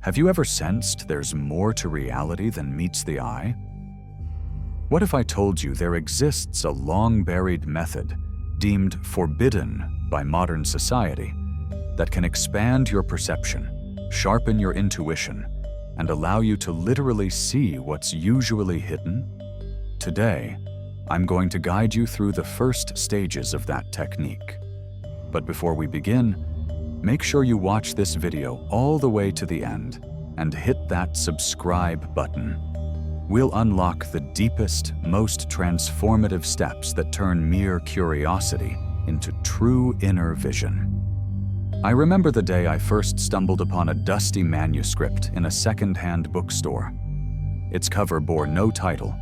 Have you ever sensed there's more to reality than meets the eye? What if I told you there exists a long-buried method, deemed forbidden by modern society, that can expand your perception, sharpen your intuition, and allow you to literally see what's usually hidden? Today, I'm going to guide you through the first stages of that technique. But before we begin, make sure you watch this video all the way to the end and hit that subscribe button. We'll unlock the deepest, most transformative steps that turn mere curiosity into true inner vision. I remember the day I first stumbled upon a dusty manuscript in a second-hand bookstore. Its cover bore no title,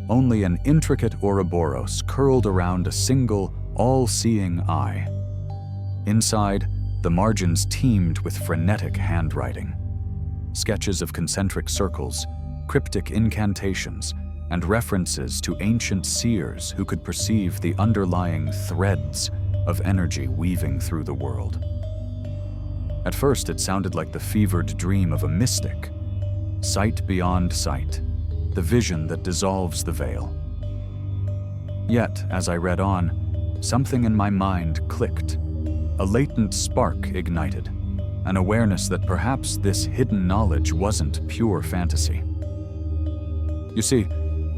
only an intricate Ouroboros curled around a single, all-seeing eye. Inside, the margins teemed with frenetic handwriting. Sketches of concentric circles, cryptic incantations, and references to ancient seers who could perceive the underlying threads of energy weaving through the world. At first, it sounded like the fevered dream of a mystic. Sight beyond sight, the vision that dissolves the veil. Yet, as I read on, something in my mind clicked. A latent spark ignited, an awareness that perhaps this hidden knowledge wasn't pure fantasy. You see,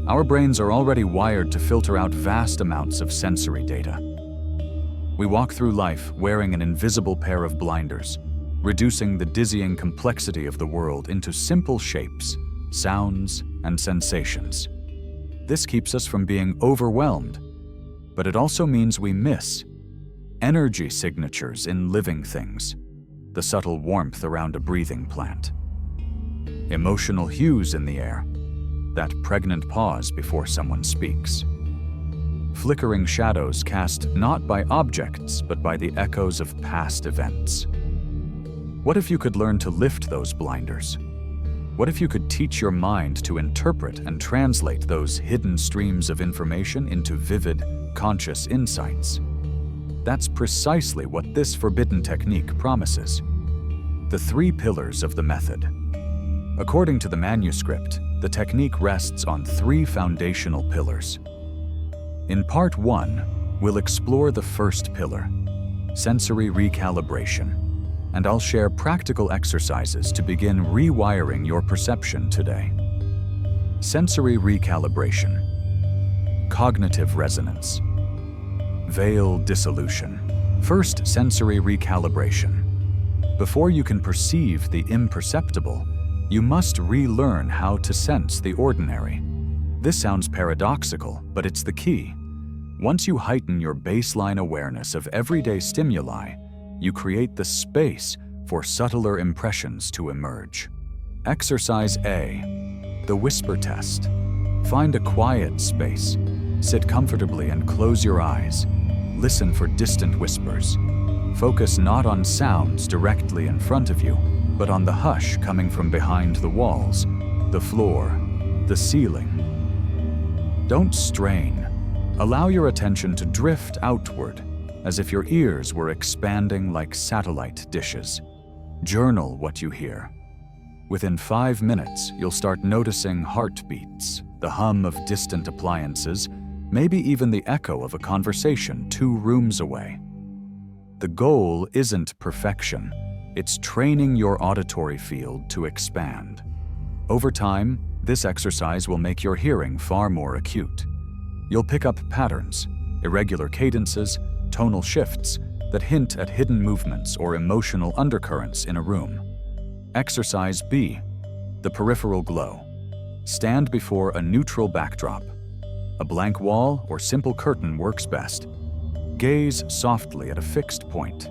our brains are already wired to filter out vast amounts of sensory data. We walk through life wearing an invisible pair of blinders, reducing the dizzying complexity of the world into simple shapes, sounds, and sensations. This keeps us from being overwhelmed, but it also means we miss energy signatures in living things, the subtle warmth around a breathing plant, emotional hues in the air, that pregnant pause before someone speaks, flickering shadows cast not by objects but by the echoes of past events. What if you could learn to lift those blinders? What if you could teach your mind to interpret and translate those hidden streams of information into vivid, conscious insights? That's precisely what this forbidden technique promises. The 3 pillars of the method. According to the manuscript, the technique rests on 3 foundational pillars. In part 1, we'll explore the first pillar, sensory recalibration, and I'll share practical exercises to begin rewiring your perception today. Sensory recalibration, cognitive resonance, veil dissolution. First, sensory recalibration. Before you can perceive the imperceptible, you must relearn how to sense the ordinary. This sounds paradoxical, but it's the key. Once you heighten your baseline awareness of everyday stimuli, you create the space for subtler impressions to emerge. Exercise A, the Whisper Test. Find a quiet space. Sit comfortably and close your eyes. Listen for distant whispers. Focus not on sounds directly in front of you, but on the hush coming from behind the walls, the floor, the ceiling. Don't strain. Allow your attention to drift outward, as if your ears were expanding like satellite dishes. Journal what you hear. Within 5 minutes, you'll start noticing heartbeats, the hum of distant appliances, maybe even the echo of a conversation 2 rooms away. The goal isn't perfection, it's training your auditory field to expand. Over time, this exercise will make your hearing far more acute. You'll pick up patterns, irregular cadences, tonal shifts that hint at hidden movements or emotional undercurrents in a room. Exercise B, the peripheral glow. Stand before a neutral backdrop. A blank wall or simple curtain works best. Gaze softly at a fixed point.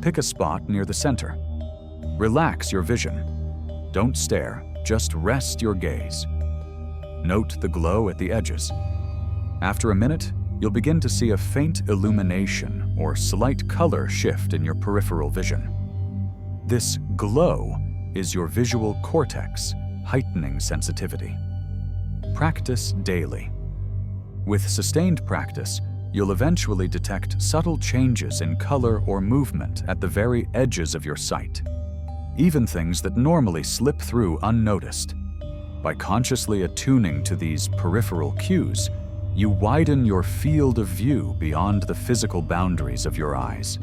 Pick a spot near the center. Relax your vision. Don't stare, just rest your gaze. Note the glow at the edges. After a minute, you'll begin to see a faint illumination or slight color shift in your peripheral vision. This glow is your visual cortex, heightening sensitivity. Practice daily. With sustained practice, you'll eventually detect subtle changes in color or movement at the very edges of your sight. even things that normally slip through unnoticed. By consciously attuning to these peripheral cues, you widen your field of view beyond the physical boundaries of your eyes.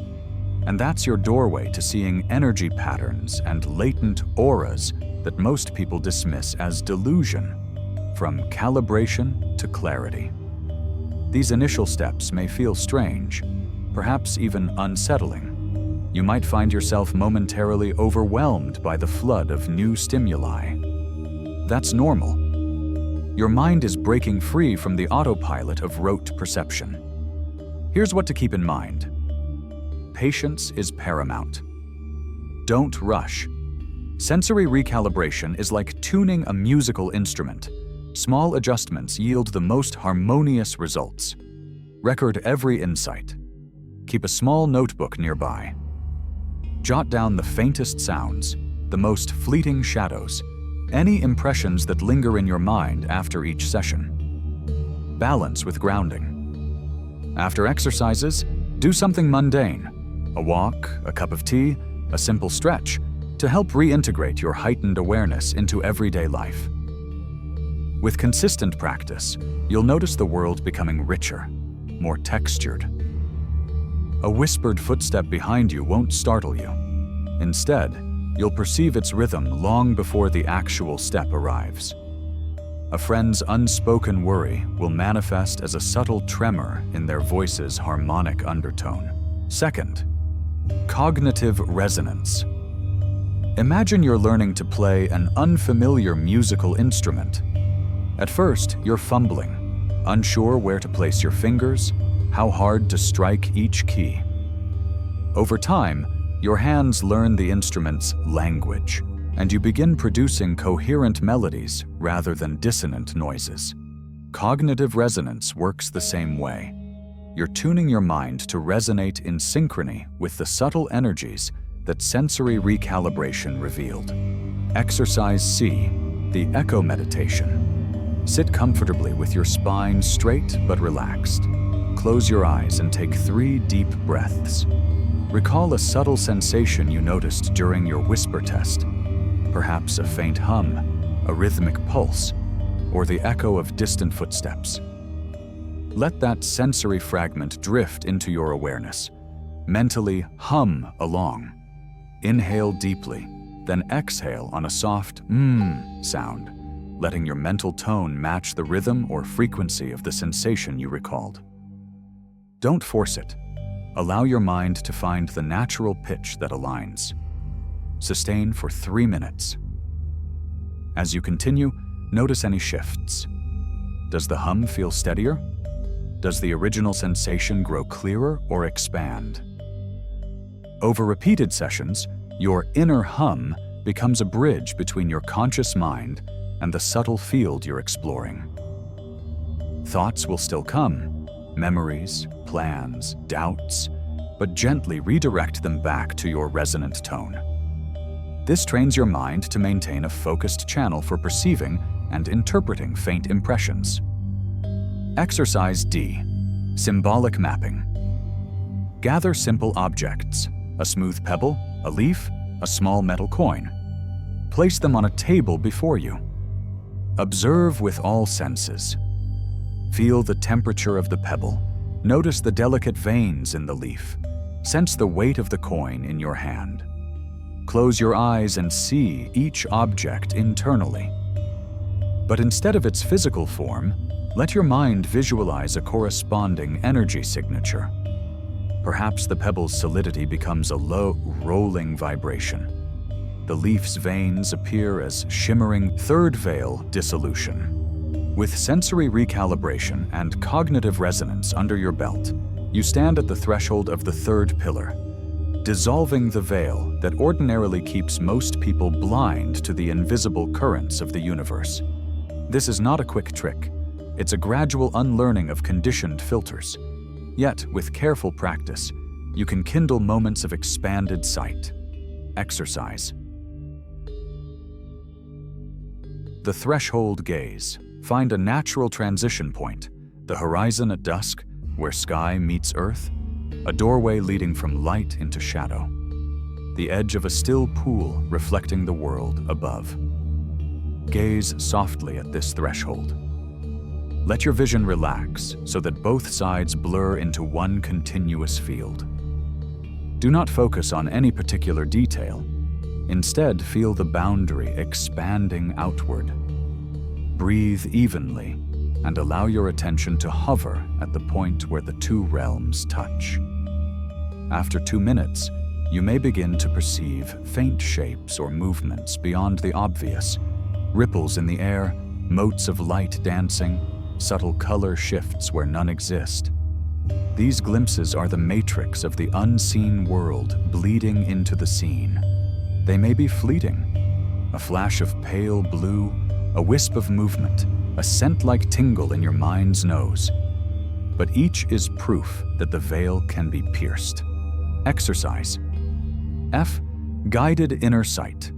And that's your doorway to seeing energy patterns and latent auras that most people dismiss as delusion, from calibration to clarity. These initial steps may feel strange, perhaps even unsettling. You might find yourself momentarily overwhelmed by the flood of new stimuli. That's normal. Your mind is breaking free from the autopilot of rote perception. Here's what to keep in mind. Patience is paramount. Don't rush. Sensory recalibration is like tuning a musical instrument. Small adjustments yield the most harmonious results. Record every insight. Keep a small notebook nearby. Jot down the faintest sounds, the most fleeting shadows, any impressions that linger in your mind after each session. Balance with grounding. After exercises, do something mundane. A walk, a cup of tea, a simple stretch, to help reintegrate your heightened awareness into everyday life. With consistent practice, you'll notice the world becoming richer, more textured. A whispered footstep behind you won't startle you. Instead, you'll perceive its rhythm long before the actual step arrives. A friend's unspoken worry will manifest as a subtle tremor in their voice's harmonic undertone. Second, cognitive resonance. Imagine you're learning to play an unfamiliar musical instrument. At first, you're fumbling, unsure where to place your fingers, how hard to strike each key. Over time, your hands learn the instrument's language, and you begin producing coherent melodies rather than dissonant noises. Cognitive resonance works the same way. You're tuning your mind to resonate in synchrony with the subtle energies that sensory recalibration revealed. Exercise C, the echo meditation. Sit comfortably with your spine straight but relaxed. Close your eyes and take 3 deep breaths. Recall a subtle sensation you noticed during your whisper test, perhaps a faint hum, a rhythmic pulse, or the echo of distant footsteps. Let that sensory fragment drift into your awareness. Mentally hum along. Inhale deeply, then exhale on a soft sound, letting your mental tone match the rhythm or frequency of the sensation you recalled. Don't force it. Allow your mind to find the natural pitch that aligns. Sustain for 3 minutes. As you continue, notice any shifts. Does the hum feel steadier? Does the original sensation grow clearer or expand? Over repeated sessions, your inner hum becomes a bridge between your conscious mind and the subtle field you're exploring. Thoughts will still come, memories, plans, doubts, but gently redirect them back to your resonant tone. This trains your mind to maintain a focused channel for perceiving and interpreting faint impressions. Exercise D, symbolic mapping. Gather simple objects, a smooth pebble, a leaf, a small metal coin. Place them on a table before you. Observe with all senses. Feel the temperature of the pebble. Notice the delicate veins in the leaf. Sense the weight of the coin in your hand. Close your eyes and see each object internally. But instead of its physical form, let your mind visualize a corresponding energy signature. Perhaps the pebble's solidity becomes a low, rolling vibration. The leaf's veins appear as shimmering third veil dissolution. With sensory recalibration and cognitive resonance under your belt, you stand at the threshold of the third pillar, dissolving the veil that ordinarily keeps most people blind to the invisible currents of the universe. This is not a quick trick. It's a gradual unlearning of conditioned filters. Yet, with careful practice, you can kindle moments of expanded sight. Exercise. The threshold gaze. Find a natural transition point, the horizon at dusk, where sky meets earth, a doorway leading from light into shadow. the edge of a still pool reflecting the world above. Gaze softly at this threshold. Let your vision relax so that both sides blur into one continuous field. Do not focus on any particular detail. Instead, feel the boundary expanding outward. Breathe evenly and allow your attention to hover at the point where the two realms touch. After 2 minutes, you may begin to perceive faint shapes or movements beyond the obvious, ripples in the air, motes of light dancing, subtle color shifts where none exist. These glimpses are the matrix of the unseen world bleeding into the scene. They may be fleeting, a flash of pale blue, a wisp of movement, a scent-like tingle in your mind's nose. But each is proof that the veil can be pierced. Exercise. F. Guided inner sight.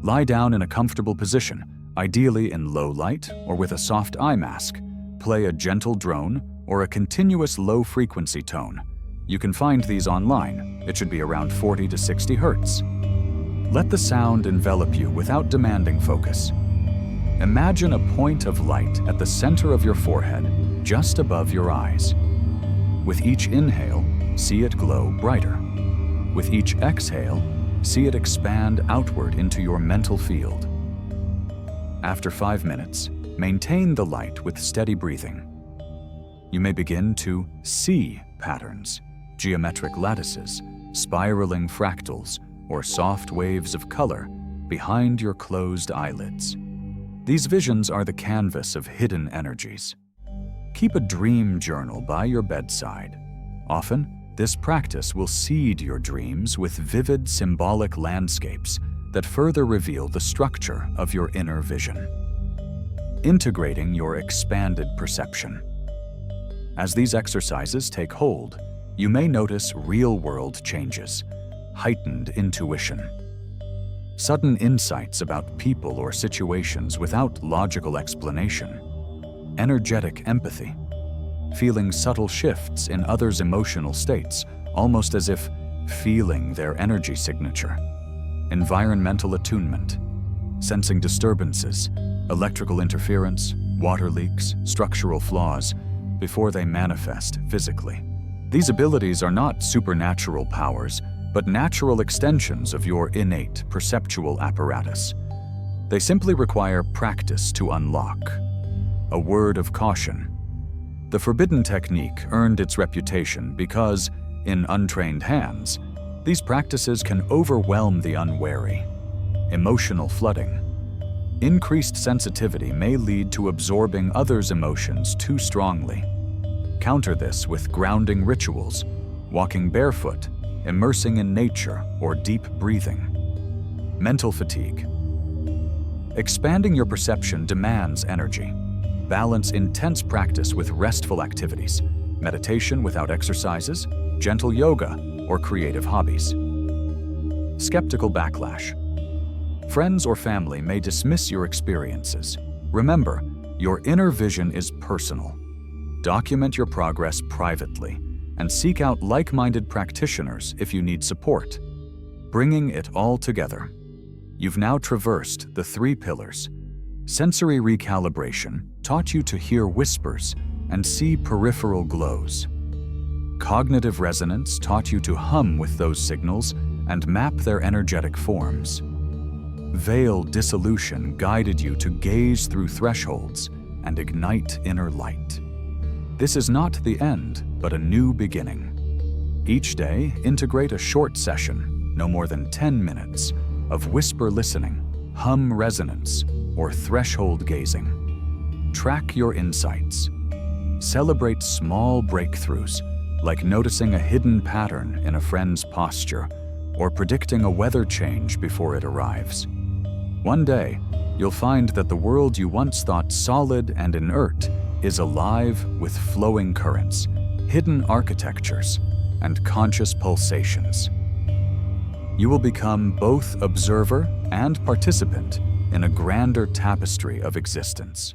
Lie down in a comfortable position, ideally in low light or with a soft eye mask. Play a gentle drone or a continuous low-frequency tone. You can find these online. It should be around 40 to 60 hertz. Let the sound envelop you without demanding focus. Imagine a point of light at the center of your forehead, just above your eyes. With each inhale, see it glow brighter. With each exhale, see it expand outward into your mental field. After 5 minutes, maintain the light with steady breathing. You may begin to see patterns, geometric lattices, spiraling fractals, or soft waves of color behind your closed eyelids. These visions are the canvas of hidden energies. Keep a dream journal by your bedside. Often, this practice will seed your dreams with vivid symbolic landscapes that further reveal the structure of your inner vision. Integrating your expanded perception. As these exercises take hold, you may notice real-world changes, heightened intuition, sudden insights about people or situations without logical explanation, energetic empathy, feeling subtle shifts in others' emotional states, almost as if feeling their energy signature, environmental attunement, sensing disturbances, electrical interference, water leaks, structural flaws, before they manifest physically. These abilities are not supernatural powers, but natural extensions of your innate perceptual apparatus. They simply require practice to unlock. A word of caution. The forbidden technique earned its reputation because, in untrained hands, these practices can overwhelm the unwary. Emotional flooding. Increased sensitivity may lead to absorbing others' emotions too strongly. Counter this with grounding rituals, walking barefoot, immersing in nature, or deep breathing. Mental fatigue. Expanding your perception demands energy. Balance intense practice with restful activities, meditation without exercises, gentle yoga, or creative hobbies. Skeptical backlash. Friends or family may dismiss your experiences. Remember, your inner vision is personal. Document your progress privately and seek out like-minded practitioners if you need support. Bringing it all together. You've now traversed the 3 pillars. Sensory recalibration taught you to hear whispers and see peripheral glows. Cognitive resonance taught you to hum with those signals and map their energetic forms. Veil dissolution guided you to gaze through thresholds and ignite inner light. This is not the end, but a new beginning. Each day, integrate a short session, no more than 10 minutes, of whisper listening, hum resonance, or threshold gazing. Track your insights. Celebrate small breakthroughs, like noticing a hidden pattern in a friend's posture or predicting a weather change before it arrives. One day, you'll find that the world you once thought solid and inert is alive with flowing currents, hidden architectures, and conscious pulsations. You will become both observer and participant in a grander tapestry of existence.